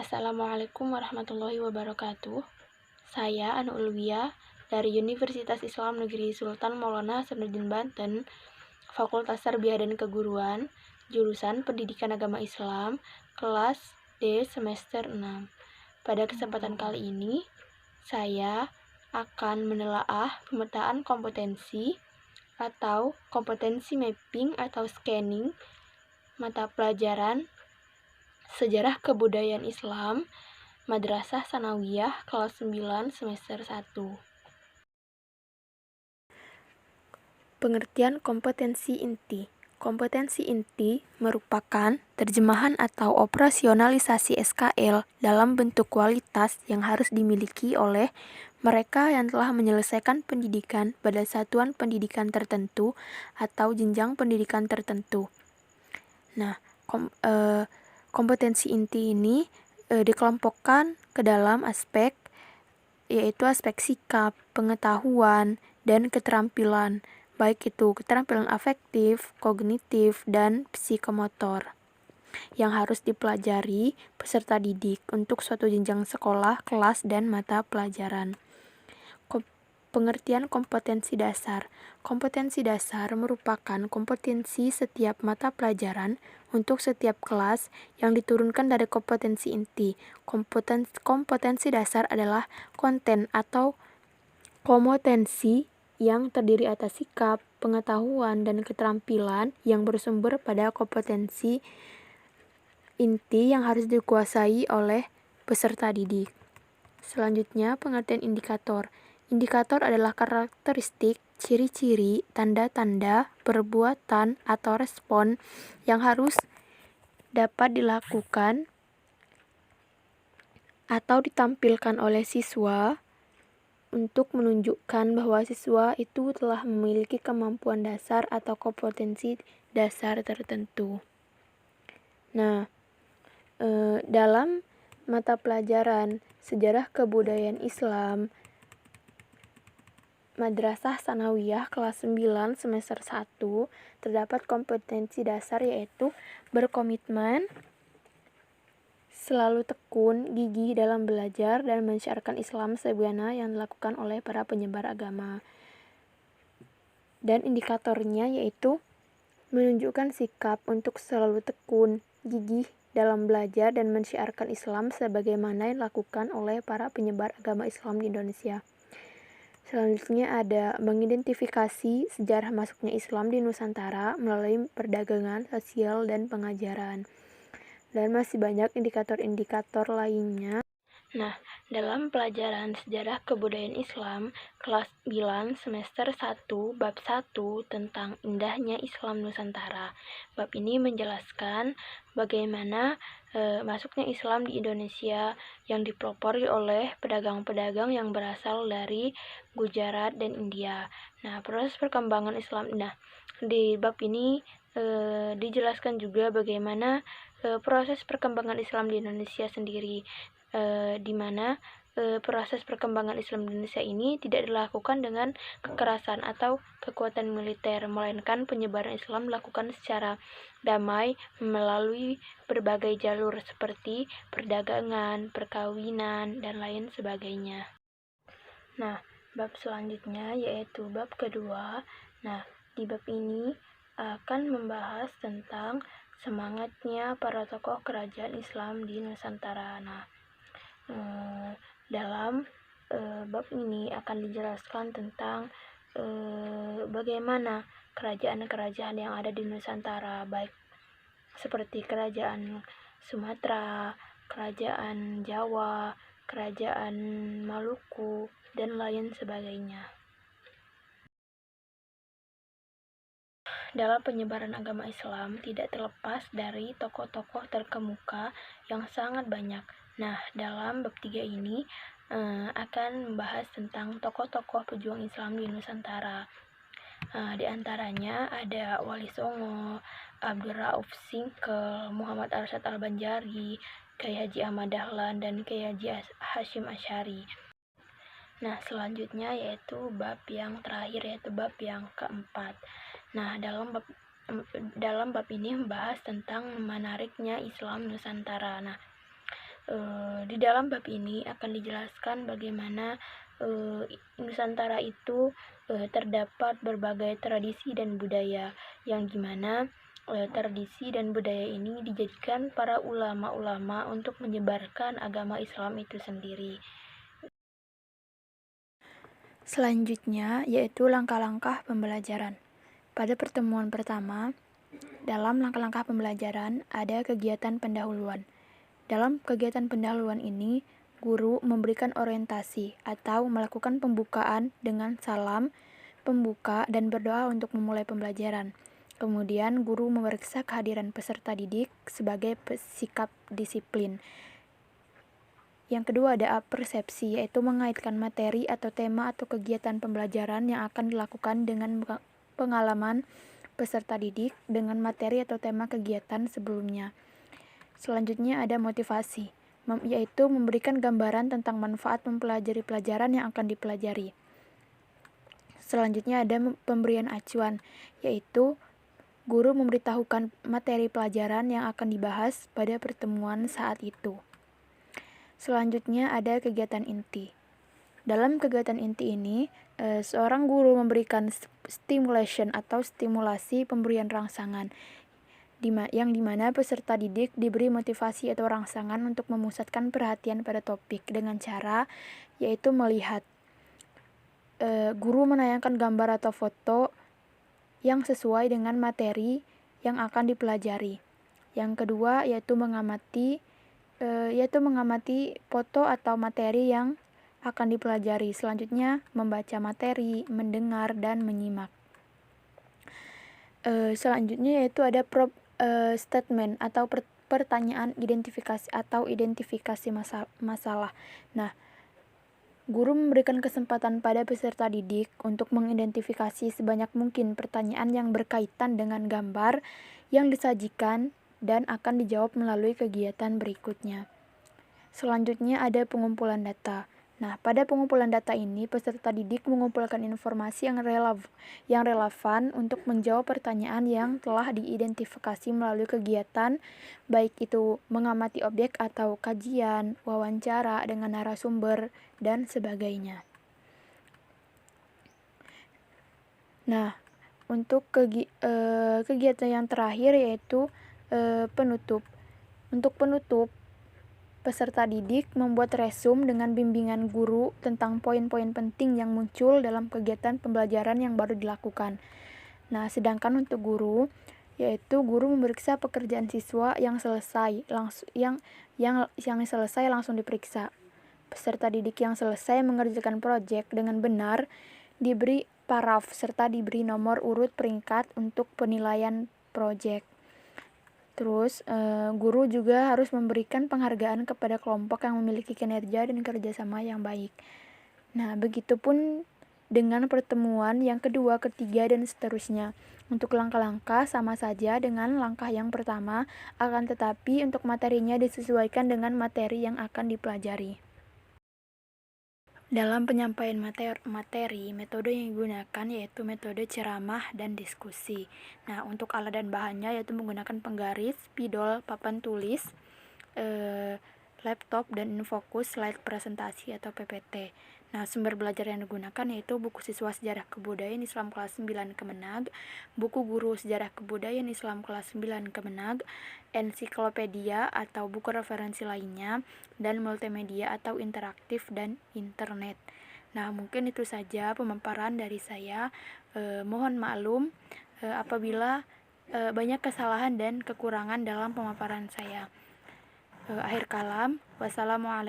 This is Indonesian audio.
Assalamualaikum warahmatullahi wabarakatuh. Saya Anu Ulwiyah dari Universitas Islam Negeri Sultan Maulana Hasanuddin Banten, Fakultas Tarbiyah dan Keguruan, jurusan Pendidikan Agama Islam, kelas D semester 6. Pada kesempatan kali ini, saya akan menelaah pemetaan kompetensi atau kompetensi mapping atau scanning mata pelajaran Sejarah Kebudayaan Islam Madrasah Tsanawiyah kelas 9 semester 1. Pengertian kompetensi inti. Kompetensi inti merupakan terjemahan atau operasionalisasi SKL dalam bentuk kualitas yang harus dimiliki oleh mereka yang telah menyelesaikan pendidikan pada satuan pendidikan tertentu atau jenjang pendidikan tertentu. Nah, kompetensi inti ini dikelompokkan ke dalam aspek, yaitu aspek sikap, pengetahuan, dan keterampilan, baik itu keterampilan afektif, kognitif, dan psikomotor, yang harus dipelajari peserta didik untuk suatu jenjang sekolah, kelas, dan mata pelajaran. Pengertian kompetensi dasar. Kompetensi dasar merupakan kompetensi setiap mata pelajaran untuk setiap kelas yang diturunkan dari kompetensi inti. Kompetensi dasar adalah konten atau kompetensi yang terdiri atas sikap, pengetahuan, dan keterampilan yang bersumber pada kompetensi inti yang harus dikuasai oleh peserta didik. Selanjutnya, pengertian indikator. Indikator adalah karakteristik, ciri-ciri, tanda-tanda, perbuatan, atau respon yang harus dapat dilakukan atau ditampilkan oleh siswa untuk menunjukkan bahwa siswa itu telah memiliki kemampuan dasar atau kompetensi dasar tertentu. Nah, dalam mata pelajaran Sejarah Kebudayaan Islam Madrasah Tsanawiyah kelas 9 semester 1 terdapat kompetensi dasar, yaitu berkomitmen, selalu tekun, gigih dalam belajar, dan mensyiarkan Islam sebagaimana yang dilakukan oleh para penyebar agama. Dan indikatornya yaitu menunjukkan sikap untuk selalu tekun, gigih dalam belajar, dan mensyiarkan Islam sebagaimana yang dilakukan oleh para penyebar agama Islam di Indonesia. Selanjutnya ada mengidentifikasi sejarah masuknya Islam di Nusantara melalui perdagangan, sosial, dan pengajaran. Dan masih banyak indikator-indikator lainnya. Nah, dalam pelajaran Sejarah Kebudayaan Islam kelas 9 semester 1 bab 1 tentang indahnya Islam Nusantara. Bab ini menjelaskan bagaimana masuknya Islam di Indonesia yang dipelopori oleh pedagang-pedagang yang berasal dari Gujarat dan India. Nah, proses perkembangan Islam. Nah, di bab ini dijelaskan juga bagaimana proses perkembangan Islam di Indonesia sendiri, di mana proses perkembangan Islam di Indonesia ini tidak dilakukan dengan kekerasan atau kekuatan militer, melainkan penyebaran Islam dilakukan secara damai melalui berbagai jalur seperti perdagangan, perkawinan, dan lain sebagainya. Nah, bab selanjutnya yaitu bab kedua. Nah, di bab ini akan membahas tentang semangatnya para tokoh kerajaan Islam di Nusantara. Nah, dalam bab ini akan dijelaskan tentang bagaimana kerajaan-kerajaan yang ada di Nusantara, baik seperti kerajaan Sumatera, kerajaan Jawa, kerajaan Maluku, dan lain sebagainya. Dalam penyebaran agama Islam tidak terlepas dari tokoh-tokoh terkemuka yang sangat banyak. Nah, dalam bab 3 ini akan membahas tentang tokoh-tokoh pejuang Islam di Nusantara. Di antaranya ada Wali Songo, Abdul Rauf Singkel, Muhammad Arsyad Al-Banjari, Kiai Haji Ahmad Dahlan, dan Kiai Haji Hashim Asy'ari. Nah, selanjutnya yaitu bab yang terakhir, yaitu bab yang keempat. Nah, dalam bab ini membahas tentang menariknya Islam Nusantara. Nah, Di dalam bab ini akan dijelaskan bagaimana Nusantara itu terdapat berbagai tradisi dan budaya, yang dimana tradisi dan budaya ini dijadikan para ulama-ulama untuk menyebarkan agama Islam itu sendiri. Selanjutnya yaitu langkah-langkah pembelajaran. Pada pertemuan pertama, dalam langkah-langkah pembelajaran ada kegiatan pendahuluan. Dalam kegiatan pendahuluan ini, guru memberikan orientasi atau melakukan pembukaan dengan salam, pembuka, dan berdoa untuk memulai pembelajaran. Kemudian, guru memeriksa kehadiran peserta didik sebagai sikap disiplin. Yang kedua ada persepsi, yaitu mengaitkan materi atau tema atau kegiatan pembelajaran yang akan dilakukan dengan pengalaman peserta didik dengan materi atau tema kegiatan sebelumnya. Selanjutnya ada motivasi, yaitu memberikan gambaran tentang manfaat mempelajari pelajaran yang akan dipelajari. Selanjutnya ada pemberian acuan, yaitu guru memberitahukan materi pelajaran yang akan dibahas pada pertemuan saat itu. Selanjutnya ada kegiatan inti. Dalam kegiatan inti ini, seorang guru memberikan stimulation atau stimulasi pemberian rangsangan, yang dimana peserta didik diberi motivasi atau rangsangan untuk memusatkan perhatian pada topik dengan cara yaitu melihat. Guru menayangkan gambar atau foto yang sesuai dengan materi yang akan dipelajari. Yang kedua yaitu mengamati foto atau materi yang akan dipelajari. Selanjutnya membaca materi, mendengar, dan menyimak. Selanjutnya yaitu ada statement atau pertanyaan identifikasi atau identifikasi masalah. Nah, guru memberikan kesempatan pada peserta didik untuk mengidentifikasi sebanyak mungkin pertanyaan yang berkaitan dengan gambar yang disajikan dan akan dijawab melalui kegiatan berikutnya. Selanjutnya ada pengumpulan data. Nah, pada pengumpulan data ini, peserta didik mengumpulkan informasi yang relevan untuk menjawab pertanyaan yang telah diidentifikasi melalui kegiatan, baik itu mengamati objek atau kajian, wawancara dengan narasumber, dan sebagainya. Nah, untuk kegiatan yang terakhir yaitu penutup. Untuk penutup, peserta didik membuat resume dengan bimbingan guru tentang poin-poin penting yang muncul dalam kegiatan pembelajaran yang baru dilakukan. Nah, sedangkan untuk guru, yaitu guru memeriksa pekerjaan siswa yang selesai langsung diperiksa. Peserta didik yang selesai mengerjakan proyek dengan benar diberi paraf serta diberi nomor urut peringkat untuk penilaian proyek. Terus, guru juga harus memberikan penghargaan kepada kelompok yang memiliki kinerja dan kerjasama yang baik. Nah, begitupun dengan pertemuan yang kedua, ketiga, dan seterusnya. Untuk langkah-langkah sama saja dengan langkah yang pertama, akan tetapi untuk materinya disesuaikan dengan materi yang akan dipelajari. Dalam penyampaian materi, metode yang digunakan yaitu metode ceramah dan diskusi. Nah, untuk alat dan bahannya yaitu menggunakan penggaris, spidol, papan tulis, laptop, dan infokus slide presentasi atau PPT. Nah, sumber belajar yang digunakan yaitu buku siswa sejarah kebudayaan Islam kelas 9 Kemenag, buku guru sejarah kebudayaan Islam kelas 9 Kemenag, ensiklopedia atau buku referensi lainnya, dan multimedia atau interaktif dan internet. Nah, mungkin itu saja pemaparan dari saya. Mohon maklum apabila banyak kesalahan dan kekurangan dalam pemaparan saya. Akhir kalam, wassalamualaikum.